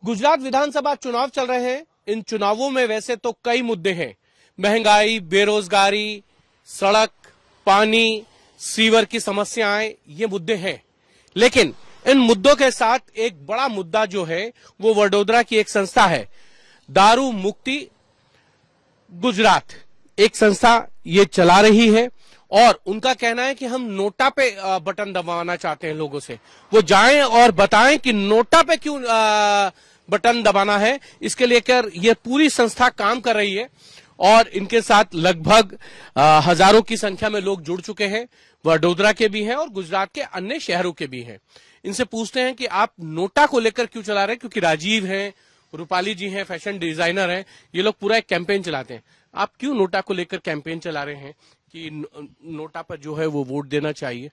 गुजरात विधानसभा चुनाव चल रहे हैं। इन चुनावों में वैसे तो कई मुद्दे हैं, महंगाई, बेरोजगारी, सड़क, पानी, सीवर की समस्याएं, ये मुद्दे हैं। लेकिन इन मुद्दों के साथ एक बड़ा मुद्दा जो है वो वडोदरा की एक संस्था है, दारू मुक्ति गुजरात, एक संस्था ये चला रही है और उनका कहना है कि हम नोटा पे बटन दबाना चाहते हैं लोगों से। वो जाएं और बताएं कि नोटा पे क्यों बटन दबाना है। इसके लेकर ये पूरी संस्था काम कर रही है और इनके साथ लगभग हजारों की संख्या में लोग जुड़ चुके हैं। वडोदरा के भी हैं और गुजरात के अन्य शहरों के भी हैं। इनसे पूछते हैं कि आप नोटा को लेकर क्यों चला रहे हैं, क्योंकि राजीव हैं, रूपाली जी हैं, फैशन डिजाइनर हैं, ये लोग पूरा एक कैंपेन चलाते हैं। आप क्यों नोटा को लेकर कैंपेन चला रहे हैं कि नोटा पर जो है वो वोट देना चाहिए?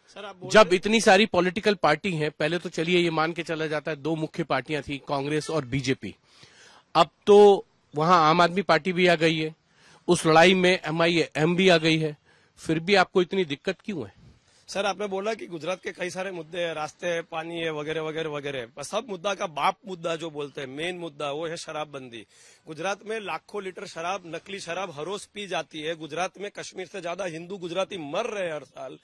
सर, आप जब इतनी सारी पॉलिटिकल पार्टी हैं, पहले तो चलिए ये मान के चला जाता है दो मुख्य पार्टियां थी, कांग्रेस और बीजेपी। अब तो वहां आम आदमी पार्टी भी आ गई है, उस लड़ाई में MIM भी आ गई है, फिर भी आपको इतनी दिक्कत क्यों है? सर, आपने बोला कि गुजरात के कई सारे मुद्दे हैं, रास्ते है, पानी है, वगैरह वगैरह वगैरह। पर सब मुद्दा का बाप मुद्दा जो बोलते हैं, मेन मुद्दा, वो है शराबबंदी। गुजरात में लाखों लीटर शराब, नकली शराब हर रोज पी जाती है। गुजरात में कश्मीर से ज्यादा हिंदू गुजराती मर रहे हैं हर साल।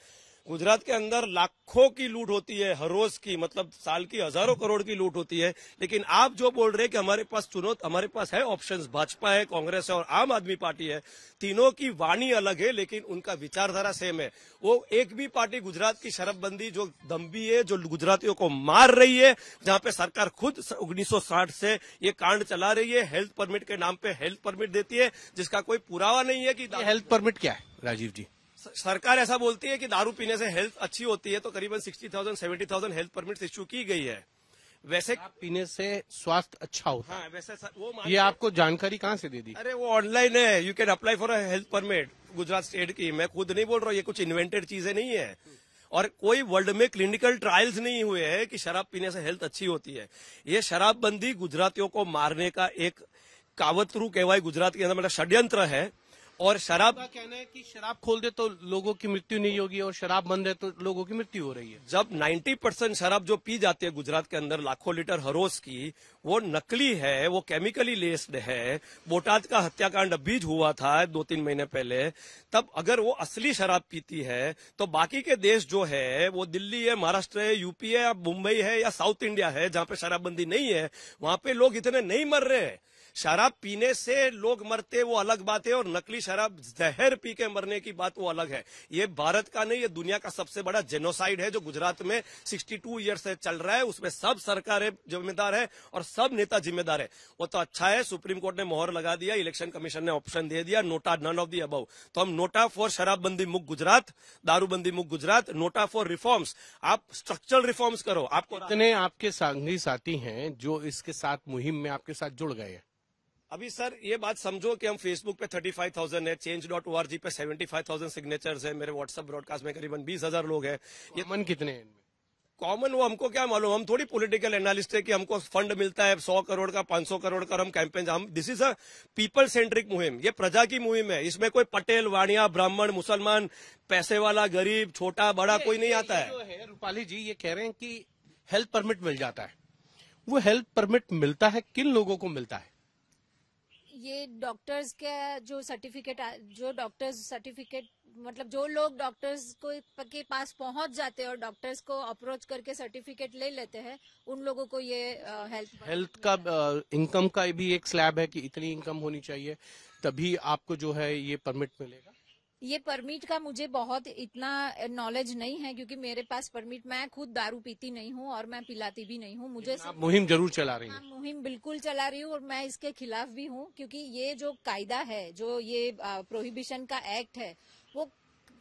गुजरात के अंदर लाखों की लूट होती है हर रोज की, मतलब साल की हजारों करोड़ की लूट होती है। लेकिन आप जो बोल रहे हैं कि हमारे पास चुनो, हमारे पास है ऑप्शंस, भाजपा है, कांग्रेस है और आम आदमी पार्टी है। तीनों की वाणी अलग है लेकिन उनका विचारधारा सेम है। वो एक भी पार्टी गुजरात की शराबबंदी जो दम्भी है, जो गुजरातियों को मार रही है, जहां पे सरकार खुद 1960 से ये कांड चला रही है, हेल्थ परमिट के नाम पे हेल्थ परमिट देती है, जिसका कोई पुरावा नहीं है कि हेल्थ परमिट क्या है राजीव जी? सरकार ऐसा बोलती है कि दारू पीने से हेल्थ अच्छी होती है, तो करीबन 60,000 70,000 हेल्थ परमिट इश्यू की गई है। वैसे पीने से स्वास्थ्य अच्छा होता है। हाँ, वैसे वो ये आपको जानकारी कहाँ से दे दी? अरे वो ऑनलाइन है, you can apply for a health permit Gujarat state की। मैं खुद नहीं बोल रहा हूँ, ये कुछ इन्वेंटेड चीजें नहीं है और कोई वर्ल्ड में क्लिनिकल ट्रायल्स नहीं हुए हैं कि शराब पीने से हेल्थ अच्छी होती है। ये शराबबंदी गुजरातियों को मारने का एक कावतरू कहवाई गुजरात के अंदर मतलब षड्यंत्र है। और शराब का कहना है कि शराब खोल दे तो लोगों की मृत्यु नहीं होगी और शराब बंद है तो लोगों की मृत्यु हो रही है। जब 90% शराब जो पी जाती है गुजरात के अंदर लाखों लीटर हर रोज की, वो नकली है, वो केमिकली लेस्ड है। बोटाद का हत्याकांड अभी हुआ था 2-3 महीने पहले। तब अगर वो असली शराब पीती है तो बाकी के देश जो है, वो दिल्ली है, महाराष्ट्र है, यूपी है, मुंबई है या साउथ इंडिया है, जहां पे शराबबंदी नहीं है, वहां पे लोग इतने नहीं मर रहे हैं। शराब पीने से लोग मरते वो अलग बात है और नकली शराब जहर पी के मरने की बात वो अलग है। ये भारत का नहीं, ये दुनिया का सबसे बड़ा जेनोसाइड है जो गुजरात में 62 ईयर से चल रहा है। उसमें सब सरकारें जिम्मेदार है और सब नेता जिम्मेदार है। वो तो अच्छा है, सुप्रीम कोर्ट ने मोहर लगा दिया, इलेक्शन कमीशन ने ऑप्शन दे दिया, NOTA none of the above. तो हम नोटा फॉर शराबबंदी मुक्त गुजरात, दारूबंदी मुक्त गुजरात, नोटा फॉर रिफॉर्म्स। आप स्ट्रक्चरल रिफॉर्म्स करो। आपको कितने आपके संगी साथी हैं जो इसके साथ मुहिम में आपके साथ जुड़ गए हैं? अभी सर ये बात समझो कि हम फेसबुक पे 35,000 है, change.org पे 75,000 सिग्नेचर्स है, मेरे व्हाट्सएप ब्रॉडकास्ट में करीबन 20,000 लोग हैं। ये मन कितने हैं इनमें? कॉमन वो हमको क्या मालूम, हम थोड़ी पॉलिटिकल एनालिस्ट है कि हमको फंड मिलता है 100 करोड़ का, 500 करोड़ का, हम कैंपेन, हम this is a people centric मुहिम, ये प्रजा की मुहिम है। इसमें कोई पटेल, वाणिया, ब्राह्मण, मुसलमान, पैसे वाला, गरीब, छोटा बड़ा कोई नहीं आता है। रूपाली जी ये कह रहे हैं कि हेल्थ परमिट मिल जाता है, वो हेल्थ परमिट मिलता है किन लोगों को मिलता है? ये डॉक्टर्स का जो सर्टिफिकेट मतलब जो लोग डॉक्टर्स को के पास पहुंच जाते हैं और डॉक्टर्स को अप्रोच करके सर्टिफिकेट ले लेते हैं, उन लोगों को ये हेल्थ का इनकम का भी एक स्लैब है कि इतनी इनकम होनी चाहिए तभी आपको जो है ये परमिट मिलेगा। ये परमिट का मुझे बहुत इतना नॉलेज नहीं है क्योंकि मेरे पास परमिट, मैं खुद दारू पीती नहीं हूँ और मैं पिलाती भी नहीं हूँ। मुझे आप मुहिम जरूर चला रही हैं? हाँ, मुहिम बिल्कुल चला रही हूँ और मैं इसके खिलाफ भी हूँ क्योंकि ये जो कायदा है, जो ये प्रोहिबिशन का एक्ट है, वो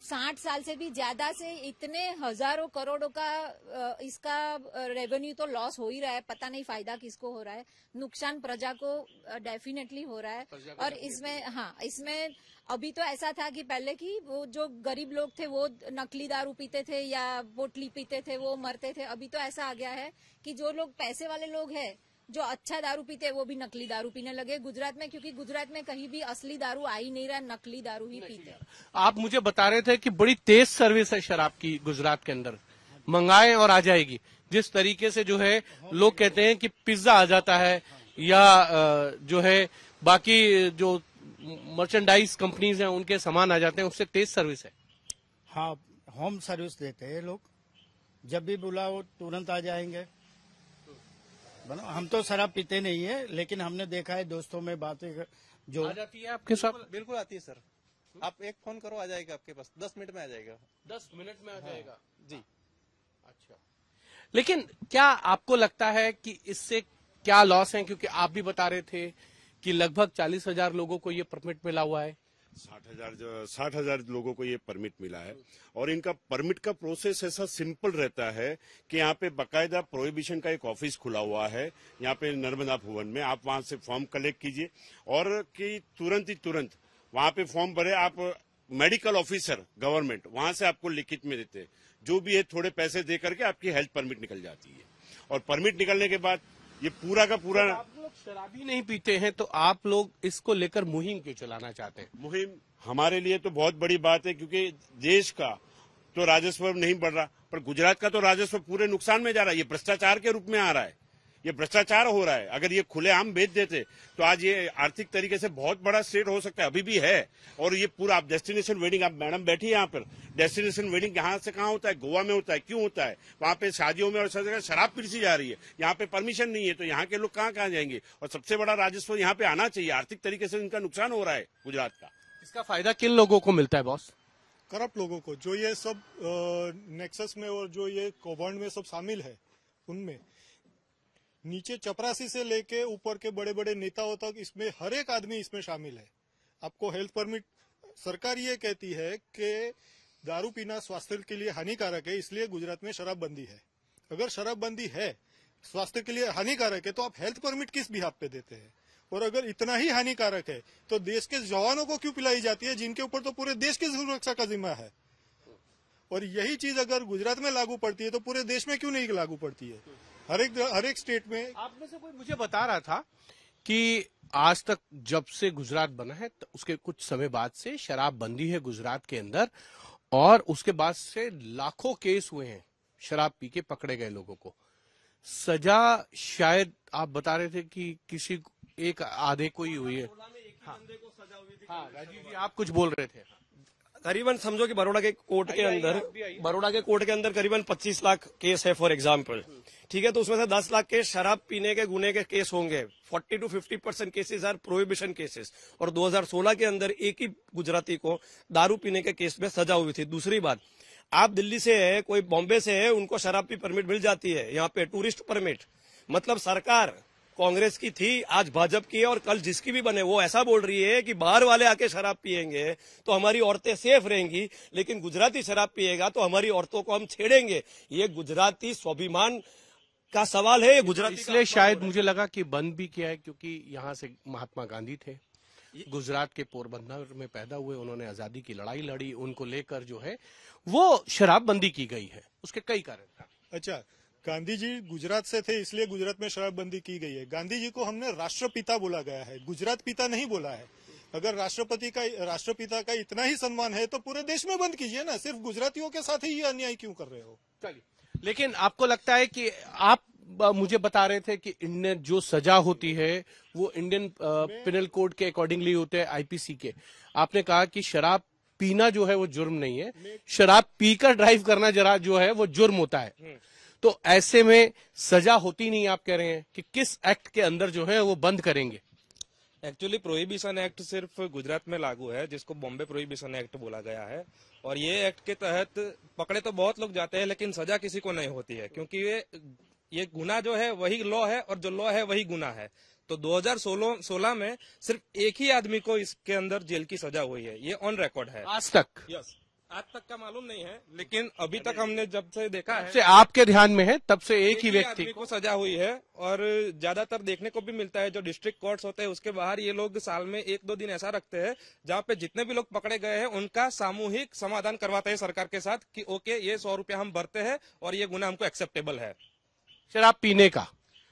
60 साल से भी ज्यादा से इतने हजारों करोड़ों का इसका रेवेन्यू तो लॉस हो ही रहा है। पता नहीं फायदा किसको हो रहा है, नुकसान प्रजा को डेफिनेटली हो रहा है। और इसमें अभी तो ऐसा था कि पहले की वो जो गरीब लोग थे वो नकली दारू पीते थे या बोतली पीते थे, वो मरते थे। अभी तो ऐसा आ गया है कि जो लोग पैसे वाले लोग हैं, जो अच्छा दारू पीते हैं, वो भी नकली दारू पीने लगे गुजरात में, क्योंकि गुजरात में कहीं भी असली दारू आ ही नहीं रहा, नकली दारू ही पीते हैं। आप मुझे बता रहे थे कि बड़ी तेज सर्विस है शराब की गुजरात के अंदर, मंगाएं और आ जाएगी। जिस तरीके से जो है लोग कहते हैं कि पिज्जा आ जाता है या जो है बाकी जो मर्चेंडाइज कंपनीज हैं उनके सामान आ जाते हैं, उससे तेज सर्विस है। हाँ, होम सर्विस देते हैं लोग, जब भी बुलाओ तुरंत आ जाएंगे। हम तो शराब पीते नहीं है, लेकिन हमने देखा है दोस्तों में बातें जो आ जाती है आपके साथ। बिल्कुल आती है सर, आप एक फोन करो आ जाएगा आपके पास, 10 मिनट में आ जाएगा। 10 मिनट में आ जाएगा जी। अच्छा, लेकिन क्या आपको लगता है कि इससे क्या लॉस है? क्योंकि आप भी बता रहे थे कि लगभग 40,000 लोगों को ये परमिट मिला हुआ है। 60,000 लोगों को ये परमिट मिला है और इनका परमिट का प्रोसेस ऐसा सिंपल रहता है कि यहाँ पे बकायदा प्रोहिबिशन का एक ऑफिस खुला हुआ है यहाँ पे नर्मदा भवन में। आप वहां से फॉर्म कलेक्ट कीजिए और कि तुरंत वहां पे फॉर्म भरे। आप मेडिकल ऑफिसर गवर्नमेंट वहां से आपको लिखित में देते हैं, जो भी है थोड़े पैसे दे करके आपकी हेल्थ परमिट निकल जाती है। और परमिट निकलने के बाद ये पूरा का पूरा आप लोग शराबी नहीं पीते हैं तो आप लोग इसको लेकर मुहिम क्यों चलाना चाहते हैं? मुहिम हमारे लिए तो बहुत बड़ी बात है, क्योंकि देश का तो राजस्व नहीं बढ़ रहा, पर गुजरात का तो राजस्व पूरे नुकसान में जा रहा है। ये भ्रष्टाचार के रूप में आ रहा है, ये भ्रष्टाचार हो रहा है। अगर ये खुलेआम बेच देते तो आज ये आर्थिक तरीके से बहुत बड़ा स्टेट हो सकता है, अभी भी है। और ये पूरा आप डेस्टिनेशन वेडिंग, आप मैडम बैठी है यहाँ पर, डेस्टिनेशन वेडिंग यहाँ से कहाँ होता है? गोवा में होता है। क्यों होता है? वहाँ पे शादियों में और सब जगह शराब पीसी जा रही है, यहाँ पे परमिशन नहीं है, तो यहाँ के लोग कहाँ जाएंगे? और सबसे बड़ा राजस्व यहाँ पे आना चाहिए। आर्थिक तरीके से इनका नुकसान हो रहा है गुजरात का। इसका फायदा किन लोगों को मिलता है बॉस? करप्ट लोगों को, जो ये सब नेक्सस में और जो ये कौभांड में सब शामिल है, उनमें नीचे चपरासी से लेके ऊपर के बड़े बड़े नेताओं तक इसमें हर एक आदमी इसमें शामिल है। आपको हेल्थ परमिट, सरकार ये कहती है कि दारू पीना स्वास्थ्य के लिए हानिकारक है, इसलिए गुजरात में शराबबंदी है। अगर शराबबंदी है, स्वास्थ्य के लिए हानिकारक है, तो आप हेल्थ परमिट किस बिहाफ पे देते हैं? और अगर इतना ही हानिकारक है तो देश के जवानों को क्यों पिलाई जाती है, जिनके ऊपर तो पूरे देश की सुरक्षा का जिम्मा है? और यही चीज अगर गुजरात में लागू पड़ती है तो पूरे देश में क्यों नहीं लागू पड़ती है? हर एक स्टेट में। आप में से कोई मुझे बता रहा था कि आज तक जब से गुजरात बना है तो उसके कुछ समय बाद से शराब बंदी है गुजरात के अंदर, और उसके बाद से लाखों केस हुए हैं शराब पी के पकड़े गए लोगों को। सजा शायद आप बता रहे थे कि किसी एक आधे को ही हुई है। हाँ राजीव जी, आप कुछ बोल रहे थे। करीबन समझो कि बड़ौदा के कोर्ट के अंदर करीबन 25 लाख केस है फॉर एग्जाम्पल, ठीक है? तो उसमें से 10 लाख केस शराब पीने के गुने के केस होंगे। 40 to 50% cases are prohibition cases. और 2016 के अंदर एक ही गुजराती को दारू पीने के केस में सजा हुई थी। दूसरी बात, आप दिल्ली से है, कोई बॉम्बे से है, उनको शराब की परमिट मिल जाती है यहाँ पे, टूरिस्ट परमिट। मतलब सरकार कांग्रेस की थी, आज भाजपा की है, और कल जिसकी भी बने वो ऐसा बोल रही है कि बाहर वाले आके शराब पिएंगे तो हमारी औरतें सेफ रहेंगी, लेकिन गुजराती शराब पिएगा तो हमारी औरतों को हम छेड़ेंगे। ये गुजराती स्वाभिमान का सवाल है, ये गुजराती। इसलिए शायद मुझे लगा कि बंद भी किया है, क्योंकि यहाँ से महात्मा गांधी थे, गुजरात के पोरबंदर में पैदा हुए, उन्होंने आजादी की लड़ाई लड़ी, उनको लेकर जो है वो शराबबंदी की गई है। उसके कई कारण। अच्छा, गांधी जी गुजरात से थे, इसलिए गुजरात में शराबबंदी की गई है। गांधी जी को हमने राष्ट्रपिता बोला गया है, गुजरात पिता नहीं बोला है। अगर राष्ट्रपिता का इतना ही सम्मान है तो पूरे देश में बंद कीजिए ना, सिर्फ गुजरातियों के साथ ही ये अन्याय क्यों कर रहे हो? चलिए, लेकिन आपको लगता है कि आप मुझे बता रहे थे कि इंडियन जो सजा होती है वो इंडियन पिनल कोड के अकॉर्डिंगली होते हैं, आईपीसी के। आपने कहा कि शराब पीना जो है वो जुर्म नहीं है, शराब पीकर ड्राइव करना जरा जो है वो जुर्म होता है। तो ऐसे में सजा होती नहीं, आप कह रहे हैं कि किस एक्ट के अंदर जो है वो बंद करेंगे? एक्चुअली प्रोहिबिशन एक्ट सिर्फ गुजरात में लागू है, जिसको बॉम्बे प्रोहिबिशन एक्ट बोला गया है। और ये एक्ट के तहत पकड़े तो बहुत लोग जाते हैं, लेकिन सजा किसी को नहीं होती है, क्योंकि ये गुना जो है वही लॉ है और जो लॉ है वही गुना है। तो 2016 में सिर्फ एक ही आदमी को इसके अंदर जेल की सजा हुई है, ये ऑन रिकॉर्ड है। आज तक? यस, आज तक का मालूम नहीं है, लेकिन अभी तक हमने जब से देखा है, से आपके ध्यान में है, तब से एक ही व्यक्ति को सजा हुई है। और ज्यादातर देखने को भी मिलता है, जो डिस्ट्रिक्ट कोर्ट्स होते हैं उसके बाहर ये लोग साल में 1-2 दिन ऐसा रखते हैं जहाँ पे जितने भी लोग पकड़े गए हैं उनका सामूहिक समाधान करवाते हैं सरकार के साथ कि ओके, ये 100 रुपया हम भरते हैं और ये गुना हमको एक्सेप्टेबल है। शराब पीने का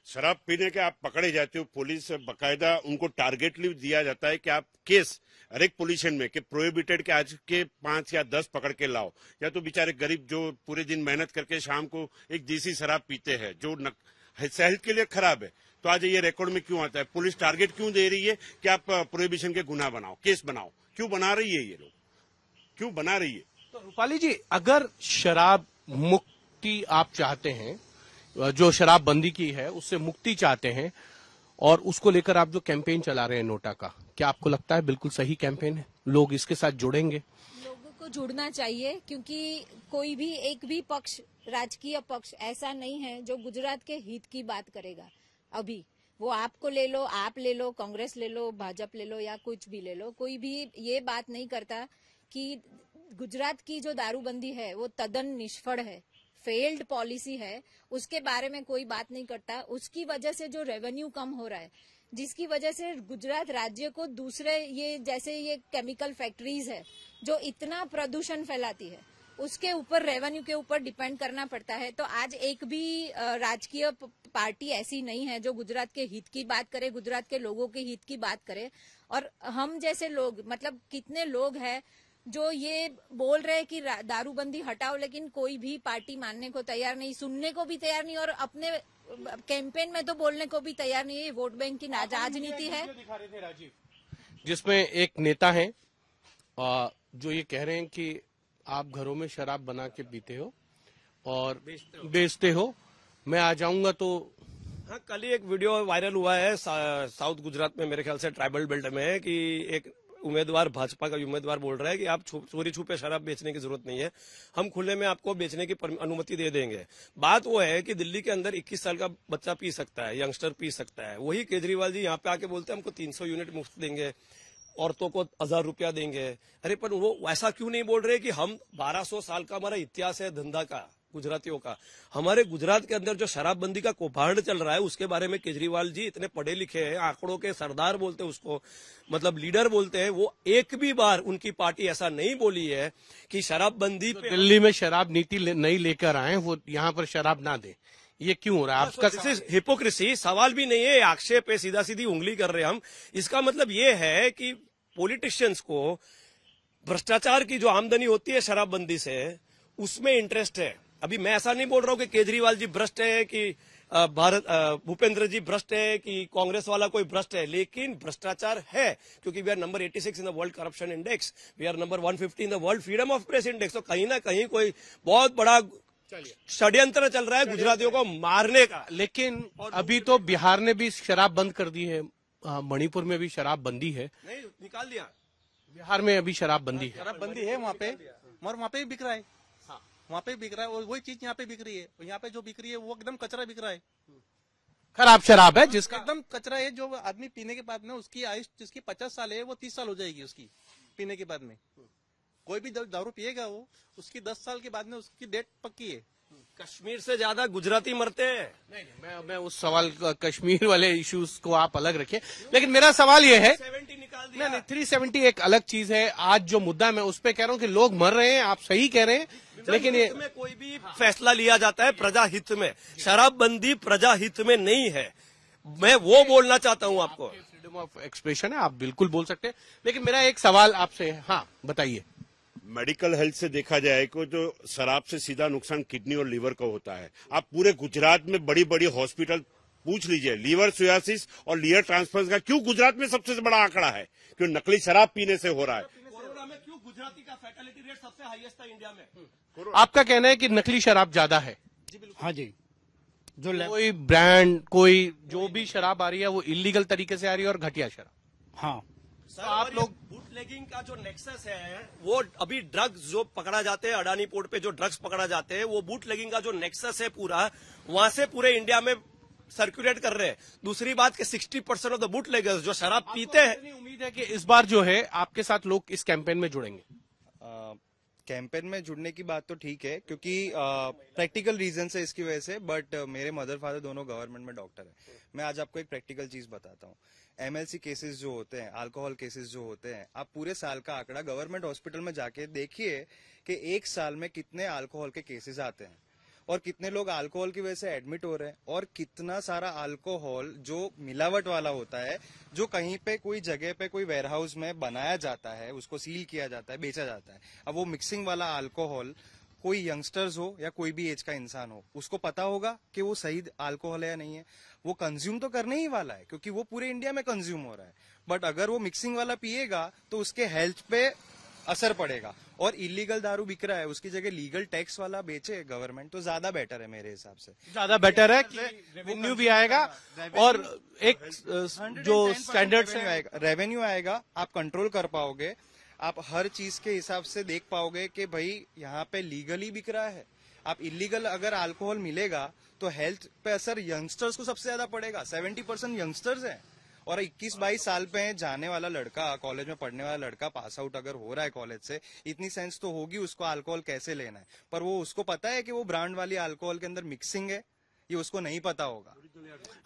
शराब पीने के आप पकड़े जाते हो, पुलिस बकायदा उनको टारगेटली दिया जाता है कि आप केस हर एक पोजीशन में कि प्रोहिबिटेड के आज के 5 या 10 पकड़ के लाओ, या तो बेचारे गरीब जो पूरे दिन मेहनत करके शाम को एक देसी शराब पीते हैं जो सेहत के लिए खराब है, तो आज ये रिकॉर्ड में क्यों आता है? पुलिस टारगेट क्यों दे रही है कि आप प्रोहिबिशन के गुनाह बनाओ, केस बनाओ? क्यों बना रही है? ये लोग क्यों बना रही है? तो रूपाली जी, अगर शराब मुक्ति आप चाहते हैं, जो शराब बंदी की है उससे मुक्ति चाहते हैं, और उसको लेकर आप जो कैंपेन चला रहे हैं नोटा का, क्या आपको लगता है बिल्कुल सही कैंपेन है? लोग इसके साथ जुड़ेंगे? लोगों को जुड़ना चाहिए, क्योंकि कोई भी एक भी पक्ष, राजकीय पक्ष ऐसा नहीं है जो गुजरात के हित की बात करेगा। अभी वो आपको ले लो, आप ले लो, कांग्रेस ले लो, भाजपा ले लो या कुछ भी ले लो, कोई भी ये बात नहीं करता कि गुजरात की जो दारूबंदी है वो तद्दन निष्फल है, फेल्ड पॉलिसी है, उसके बारे में कोई बात नहीं करता। उसकी वजह से जो रेवेन्यू कम हो रहा है, जिसकी वजह से गुजरात राज्य को दूसरे ये जैसे ये केमिकल फैक्ट्रीज है जो इतना प्रदूषण फैलाती है, उसके ऊपर रेवेन्यू के ऊपर डिपेंड करना पड़ता है। तो आज एक भी राजकीय पार्टी ऐसी नहीं है जो गुजरात के हित की बात करे, गुजरात के लोगों के हित की बात करे। और हम जैसे लोग, मतलब कितने लोग हैं जो ये बोल रहे हैं कि दारूबंदी हटाओ, लेकिन कोई भी पार्टी मानने को तैयार नहीं, सुनने को भी तैयार नहीं, और अपने कैंपेन में तो बोलने को भी तैयार नहीं है। ये वोट बैंक की राजनीति है, जिसमें एक नेता है जो ये कह रहे हैं कि आप घरों में शराब बना के पीते हो और बेचते हो, मैं आ जाऊंगा तो। हाँ, कल ही एक वीडियो वायरल हुआ है साउथ गुजरात में, मेरे ख्याल से ट्राइबल बेल्ट में, कि एक उम्मीदवार, भाजपा का उम्मीदवार बोल रहा है कि आप चोरी छुपे शराब बेचने की जरूरत नहीं है, हम खुले में आपको बेचने की अनुमति दे देंगे। बात वो है कि दिल्ली के अंदर 21 साल का बच्चा पी सकता है, यंगस्टर पी सकता है। वही केजरीवाल जी यहाँ पे आके बोलते हैं हमको 300 यूनिट मुफ्त देंगे, औरतों को 1000 रुपया देंगे। अरे पर वो ऐसा क्यों नहीं बोल रहे कि हम 1200 साल का हमारा इतिहास है धंधा का, गुजरातियों का, हमारे गुजरात के अंदर जो शराबबंदी का कौभांड चल रहा है उसके बारे में केजरीवाल जी इतने पढ़े लिखे हैं, आंकड़ों के सरदार बोलते हैं उसको, मतलब लीडर बोलते हैं, वो एक भी बार उनकी पार्टी ऐसा नहीं बोली है कि शराबबंदी पे दिल्ली में शराब नीति नहीं लेकर आए, वो यहाँ पर शराब ना दे। ये क्यों हो रहा है आपका? हिपोक्रेसी सवाल भी नहीं है, आक्षेप है, सीधा सीधी उंगली कर रहे हैं हम। इसका मतलब ये है कि पॉलिटिशियंस को भ्रष्टाचार की जो आमदनी होती है शराबबंदी से, उसमें इंटरेस्ट है। अभी मैं ऐसा नहीं बोल रहा हूं कि केजरीवाल जी भ्रष्ट है, कि भूपेंद्र जी भ्रष्ट है, कि कांग्रेस वाला कोई भ्रष्ट है, लेकिन भ्रष्टाचार है, क्योंकि we are number 86 in the world corruption index, we are number 150 in the world freedom of press index. तो कहीं ना कहीं कोई बहुत बड़ा षड्यंत्र चल रहा है गुजरातियों को मारने का। लेकिन अभी तो बिहार ने भी शराब बंद कर दी है, मणिपुर में भी शराब बंदी है, नहीं निकाल दिया, बिहार में अभी शराब बंदी है। शराब बंदी है वहाँ पे, और वहाँ पे भी बिक रहा है, वहाँ पे बिक रहा है, और वही चीज यहाँ पे बिक रही है। यहाँ पे जो बिक रही है वो एकदम कचरा बिक रहा है, खराब शराब है, जिसका एकदम कचरा है। जो आदमी पीने के बाद में उसकी आयुष जिसकी 50 साल है वो 30 साल हो जाएगी उसकी पीने के बाद में। कोई भी दारू पिएगा वो उसकी 10 साल के बाद में उसकी डेट पक्की है। कश्मीर से ज्यादा गुजराती मरते हैं। नहीं, मैं उस सवाल कश्मीर वाले इश्यूज को आप अलग रखिए, लेकिन मेरा सवाल ये है, 70 निकाल दिया। नहीं 370 एक अलग चीज है। आज जो मुद्दा मैं उस पर कह रहा हूँ कि लोग मर रहे हैं, आप सही कह रहे हैं, लेकिन ये में कोई भी फैसला लिया जाता है प्रजा हित में, शराबबंदी प्रजा हित में नहीं है, मैं वो बोलना चाहता हूँ आपको। फ्रीडम ऑफ एक्सप्रेशन है, आप बिल्कुल बोल सकते हैं, लेकिन मेरा एक सवाल आपसे है। हाँ बताइए। मेडिकल हेल्थ से देखा जाए को जो शराब से सीधा नुकसान किडनी और लीवर का होता है। आप पूरे गुजरात में बड़ी बड़ी हॉस्पिटल पूछ लीजिए, लीवर सिरोसिस और लीवर ट्रांसप्लांट का क्यों गुजरात में सबसे बड़ा आंकड़ा है? क्यों नकली शराब पीने से हो रहा है। कोरोना में क्यों गुजराती का फैटेलिटी रेट सबसे हाईएस्ट था इंडिया में? आपका कहना है कि नकली शराब ज्यादा है? हाँ जी, जो कोई ब्रांड, कोई जो भी शराब आ रही है वो इलीगल तरीके से आ रही है और घटिया शराब। हाँ सर, आप लोग बूटलेगिंग का जो नेक्सस है, वो अभी ड्रग्स जो पकड़ा जाते हैं, अडानी पोर्ट पे जो ड्रग्स पकड़ा जाते हैं, वो बूटलेगिंग का जो नेक्सस है पूरा, वहां से पूरे इंडिया में सर्कुलेट कर रहे हैं। दूसरी बात कि 60% ऑफ द बूटलेगर्स जो शराब पीते हैं। उम्मीद है कि इस बार जो है आपके साथ लोग इस कैंपेन में जुड़ेंगे। कैंपेन में जुड़ने की बात तो ठीक है, क्योंकि प्रैक्टिकल रीजन है इसकी वजह से, बट मेरे मदर फादर दोनों गवर्नमेंट में डॉक्टर है। मैं आज आपको एक प्रैक्टिकल चीज बताता हूँ। एमएलसी केसेस जो होते हैं, अल्कोहल केसेस जो होते हैं, आप पूरे साल का आंकड़ा गवर्नमेंट हॉस्पिटल में जाके देखिए कि एक साल में कितने अल्कोहल के केसेस आते हैं। और कितने लोग अल्कोहल की वजह से एडमिट हो रहे हैं, और कितना सारा अल्कोहल जो मिलावट वाला होता है, जो कहीं पे कोई जगह पे कोई वेयरहाउस में बनाया जाता है, उसको सील किया जाता है, बेचा जाता है। अब वो मिक्सिंग वाला अल्कोहल कोई यंगस्टर्स हो या कोई भी एज का इंसान हो, उसको पता होगा कि वो सही अल्कोहल है या नहीं है। वो कंज्यूम तो करने ही वाला है क्योंकि वो पूरे इंडिया में कंज्यूम हो रहा है, बट अगर वो मिक्सिंग वाला पिएगा तो उसके हेल्थ पे असर पड़ेगा। और इलीगल दारू बिक रहा है, उसकी जगह लीगल टैक्स वाला बेचे गवर्नमेंट तो ज्यादा बेटर है मेरे हिसाब से। ज्यादा बेटर है कि रेवेन्यू भी आएगा और एक जो स्टैंडर्ड से रेवेन्यू आएगा, आप कंट्रोल कर पाओगे, आप हर चीज के हिसाब से देख पाओगे कि भाई यहाँ पे लीगली बिक रहा है। आप इलीगल अगर अल्कोहल मिलेगा तो हेल्थ पे असर यंगस्टर्स को सबसे ज्यादा पड़ेगा। 70% यंगस्टर्स हैं और 21-22 साल पे जाने वाला लड़का, कॉलेज में पढ़ने वाला लड़का पास आउट अगर हो रहा है कॉलेज से, इतनी सेंस तो होगी उसको अल्कोहल कैसे लेना है। पर वो उसको पता है कि वो ब्रांड वाली अल्कोहल के अंदर मिक्सिंग है, ये उसको नहीं पता होगा।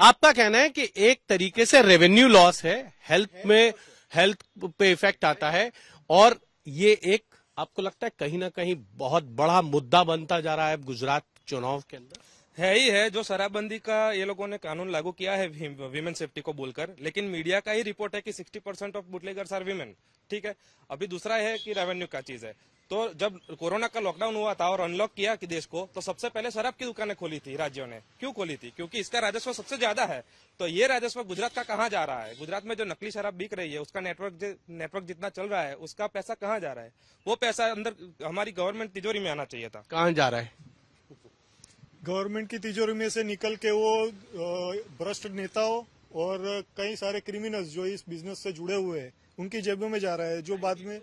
आपका कहना है कि एक तरीके से रेवेन्यू लॉस है, हेल्थ पे इफेक्ट आता है, और ये एक आपको लगता है कहीं ना कहीं बहुत बड़ा मुद्दा बनता जा रहा है गुजरात चुनाव के अंदर? है ही है। जो शराबबंदी का ये लोगों ने कानून लागू किया है वीमेन सेफ्टी को बोलकर, लेकिन मीडिया का ही रिपोर्ट है कि 60% ऑफ बुटलेगर्स आर वीमेन। ठीक है, अभी दूसरा है कि रेवेन्यू का चीज है। तो जब कोरोना का लॉकडाउन हुआ था और अनलॉक किया कि देश को, तो सबसे पहले शराब की दुकानें खोली थी राज्यों ने। क्यों खोली थी? क्योंकि इसका राजस्व सबसे ज्यादा है। तो ये राजस्व गुजरात का कहाँ जा रहा है? गुजरात में जो नकली शराब बिक रही है उसका नेटवर्क जितना चल रहा है, उसका पैसा कहाँ जा रहा है? वो पैसा अंदर हमारी गवर्नमेंट तिजोरी में आना चाहिए था। कहाँ जा रहा है? गवर्नमेंट की तिजोरी में से निकल के वो भ्रष्ट नेताओं और कई सारे क्रिमिनल्स जो इस बिजनेस से जुड़े हुए हैं उनकी जेबों में जा रहा है, जो बाद में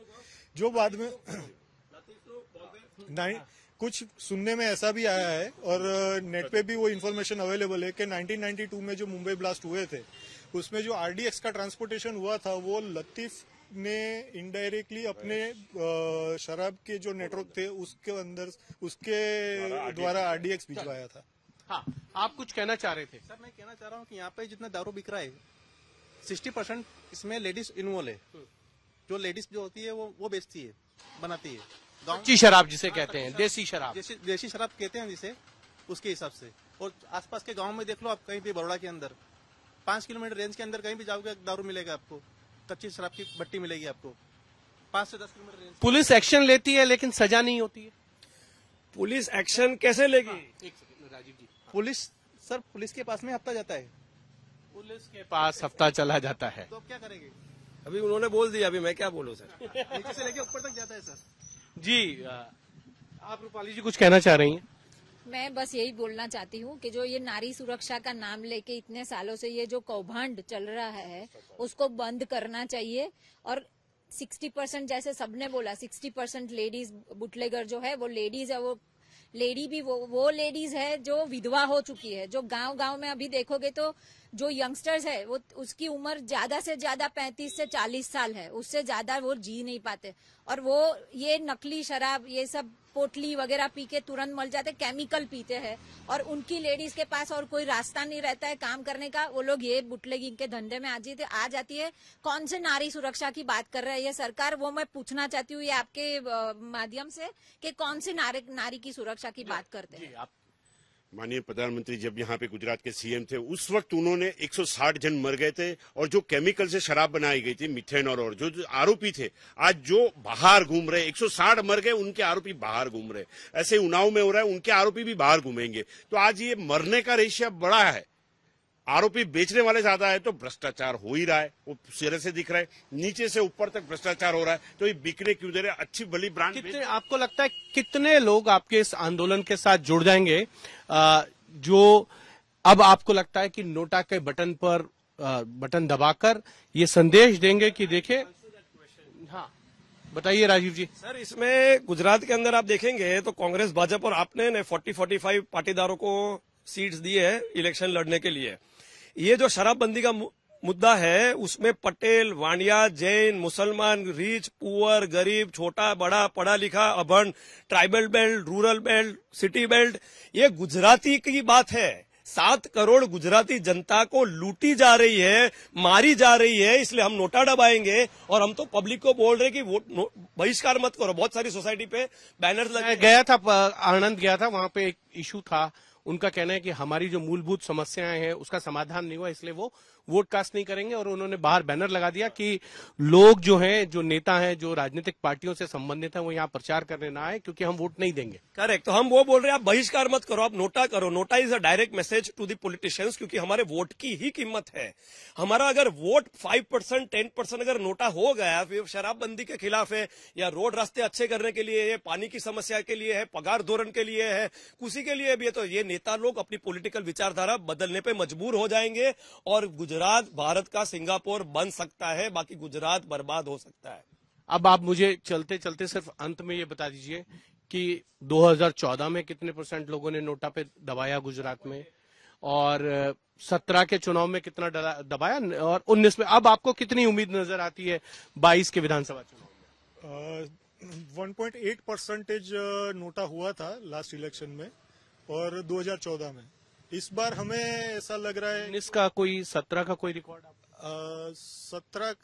कुछ सुनने में ऐसा भी आया है और नेट पे भी वो इन्फॉर्मेशन अवेलेबल है कि 1992 में जो मुंबई ब्लास्ट हुए थे उसमें जो आरडीएक्स का ट्रांसपोर्टेशन हुआ था वो लतीफ ने इनडायरेक्टली अपने शराब के जो नेटवर्क थे उसके द्वारा आरडीएक्स भिजवाया था। हाँ, आप कुछ कहना चाह रहे थे? सर मैं कहना चाह रहा हूँ कि यहाँ पे जितना दारू बिक रहा है 60% इसमें लेडीज इन्वॉल्व है। जो लेडीज जो होती है वो बेचती है, बनाती है। कच्ची शराब जिसे कहते हैं, देसी शराब, देसी शराब कहते हैं जिसे, उसके हिसाब से। और आसपास के गांव में देख लो आप, कहीं भी बड़ौदा के अंदर 5 किलोमीटर रेंज के अंदर कहीं भी जाओगे दारू मिलेगा आपको, कच्ची शराब की भट्टी मिलेगी आपको 5 से 10 किलोमीटर रेंज। पुलिस एक्शन लेती है लेकिन सजा नहीं होती है। पुलिस एक्शन कैसे लेगी? एक सेकंड राजीव जी। पुलिस के पास में हफ्ता जाता है, पुलिस के पास हफ्ता चला जाता है तो अब क्या करेंगे? अभी उन्होंने बोल दिया, अभी मैं क्या बोलूं सर। नीचे से लेके ऊपर तक जाता है सर जी। आप रूपाली जी कुछ कहना चाह रही हैं? मैं बस यही बोलना चाहती हूँ कि जो ये नारी सुरक्षा का नाम लेके इतने सालों से ये जो कौभांड चल रहा है उसको बंद करना चाहिए। और 60% जैसे सबने बोला 60% लेडीज बुटलेगर जो है वो लेडीज है, वो लेडी भी वो लेडीज है जो विधवा हो चुकी है। जो गांव में अभी देखोगे तो जो यंगस्टर्स है वो उसकी उम्र ज्यादा से ज्यादा 35 से 40 साल है, उससे ज्यादा वो जी नहीं पाते। और वो ये नकली शराब ये सब पोटली वगैरह पी के तुरंत मर जाते, केमिकल पीते हैं। और उनकी लेडीज के पास और कोई रास्ता नहीं रहता है काम करने का, वो लोग ये बुटलेगिंग के धंधे में आ जाती है। कौन से नारी सुरक्षा की बात कर रहा है ये सरकार, वो मैं पूछना चाहती हूँ ये आपके माध्यम से कि कौन से नारी की सुरक्षा की बात करते हैं? माननीय प्रधानमंत्री जब यहाँ पे गुजरात के सीएम थे उस वक्त उन्होंने 160 जन मर गए थे, और जो केमिकल से शराब बनाई गई थी मिथेनॉल, और जो आरोपी थे आज जो बाहर घूम रहे, 160 मर गए, उनके आरोपी बाहर घूम रहे। ऐसे उन्नाव में हो रहा है, उनके आरोपी भी बाहर घूमेंगे। तो आज ये मरने का रेशिया बड़ा है, आरोपी बेचने वाले ज्यादा है, तो भ्रष्टाचार हो ही रहा है, वो सिरे से दिख रहा है, नीचे से ऊपर तक भ्रष्टाचार हो रहा है। तो ये बिकने क्यों दे रहे? अच्छी भली ब्रांड। कितने आपको लगता है कितने लोग आपके इस आंदोलन के साथ जुड़ जाएंगे जो अब आपको लगता है कि नोटा के बटन पर बटन दबाकर ये संदेश देंगे कि देखिए? हाँ बताइए राजीव जी। सर इसमें गुजरात के अंदर आप देखेंगे तो कांग्रेस भाजपा और आपने 40-45 पाटीदारों को सीट्स दिए है इलेक्शन लड़ने के लिए। ये जो शराबबंदी का मुद्दा है उसमें पटेल, वाणिया, जैन, मुसलमान, रिच, पुअर, गरीब, छोटा बड़ा, पढ़ा लिखा, अभण, tribal belt, rural belt, city belt, ये गुजराती की बात है। 7 करोड़ गुजराती जनता को लूटी जा रही है, मारी जा रही है, इसलिए हम नोटा दबाएंगे। और हम तो पब्लिक को बोल रहे कि वोट बहिष्कार मत करो। बहुत सारी सोसाइटी पे बैनर्स लगे। गया था, आनंद गया था, वहां पे एक इशू था। उनका कहना है कि हमारी जो मूलभूत समस्याएं हैं उसका समाधान नहीं हुआ, इसलिए वो वोट कास्ट नहीं करेंगे। और उन्होंने बाहर बैनर लगा दिया कि लोग जो हैं, जो नेता हैं, जो राजनीतिक पार्टियों से संबंधित हैं, वो यहाँ प्रचार करने ना आए क्योंकि हम वोट नहीं देंगे। करेक्ट। तो हम वो बोल रहे हैं आप बहिष्कार मत करो, आप नोटा करो। NOTA is a direct message to the politicians, क्योंकि हमारे वोट की ही कीमत है। हमारा अगर वोट 5%, 10% अगर नोटा हो गया, फिर शराबबंदी के खिलाफ है या रोड रास्ते अच्छे करने के लिए है, पानी की समस्या के लिए है, पगार धोरण के लिए है, किसी के लिए भी है, तो ये नेता लोग अपनी पॉलिटिकल विचारधारा बदलने पे मजबूर हो जाएंगे और गुजरात भारत का सिंगापुर बन सकता है, बाकी गुजरात बर्बाद हो सकता है। अब आप मुझे चलते चलते सिर्फ अंत में ये बता दीजिए कि 2014 में कितने % लोगों ने नोटा पे दबाया गुजरात में, और 17 के चुनाव में कितना दबाया, और 19 में अब आपको कितनी उम्मीद नजर आती है 22 के विधानसभा चुनाव में? 1.8% नोटा हुआ था लास्ट इलेक्शन में और 2014 में। इस बार हमें ऐसा लग रहा है 19 का कोई, 17 का कोई रिकॉर्ड?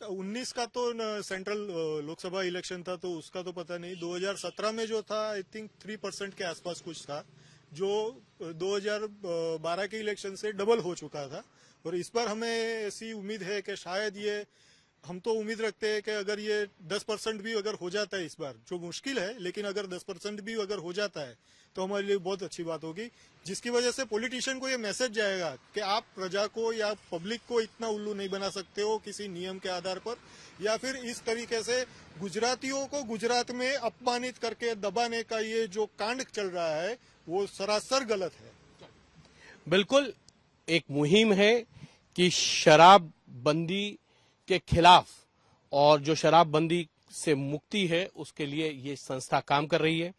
19 का तो सेंट्रल लोकसभा इलेक्शन था तो उसका तो पता नहीं। 2017 में जो था आई थिंक 3% के आसपास कुछ था, जो 2012 के इलेक्शन से डबल हो चुका था। और इस बार हमें ऐसी उम्मीद है कि शायद ये, हम तो उम्मीद रखते हैं कि अगर ये 10% भी अगर हो जाता है इस बार, जो मुश्किल है, लेकिन अगर 10% भी अगर हो जाता है तो हमारे लिए बहुत अच्छी बात होगी, जिसकी वजह से पॉलिटिशियन को ये मैसेज जाएगा कि आप प्रजा को या पब्लिक को इतना उल्लू नहीं बना सकते हो किसी नियम के आधार पर, या फिर इस तरीके से गुजरातियों को गुजरात में अपमानित करके दबाने का ये जो कांड चल रहा है वो सरासर गलत है। बिल्कुल एक मुहिम है कि शराबबंदी के खिलाफ, और जो शराबबंदी से मुक्ति है उसके लिए ये संस्था काम कर रही है।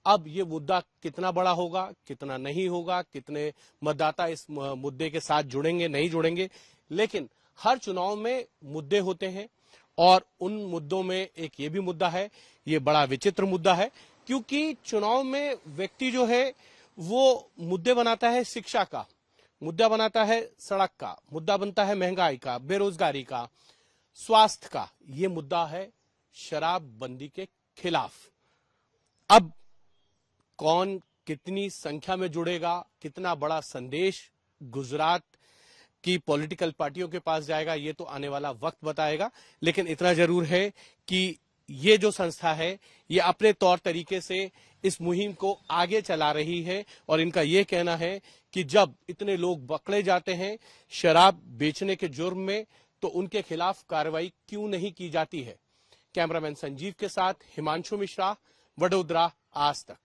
अब ये मुद्दा कितना बड़ा होगा, कितना नहीं होगा, कितने मतदाता इस मुद्दे के साथ जुड़ेंगे, नहीं जुड़ेंगे, लेकिन हर चुनाव में मुद्दे होते हैं और उन मुद्दों में एक ये भी मुद्दा है, ये बड़ा विचित्र मुद्दा है, क्योंकि चुनाव में व्यक्ति जो है वो मुद्दे बनाता है शिक्षा का, मुद्दा बनाता है सड़क का, मुद्दा बनता है महंगाई का, बेरोजगारी का, स्वास्थ्य का। ये मुद्दा है शराबबंदी के खिलाफ। अब कौन कितनी संख्या में जुड़ेगा, कितना बड़ा संदेश गुजरात की पॉलिटिकल पार्टियों के पास जाएगा, ये तो आने वाला वक्त बताएगा। लेकिन इतना जरूर है कि ये जो संस्था है ये अपने तौर तरीके से इस मुहिम को आगे चला रही है, और इनका ये कहना है कि जब इतने लोग पकड़े जाते हैं शराब बेचने के जुर्म में, तो उनके खिलाफ कार्रवाई क्यों नहीं की जाती है। कैमरामैन संजीव के साथ हिमांशु मिश्रा, वडोदरा, आज तक।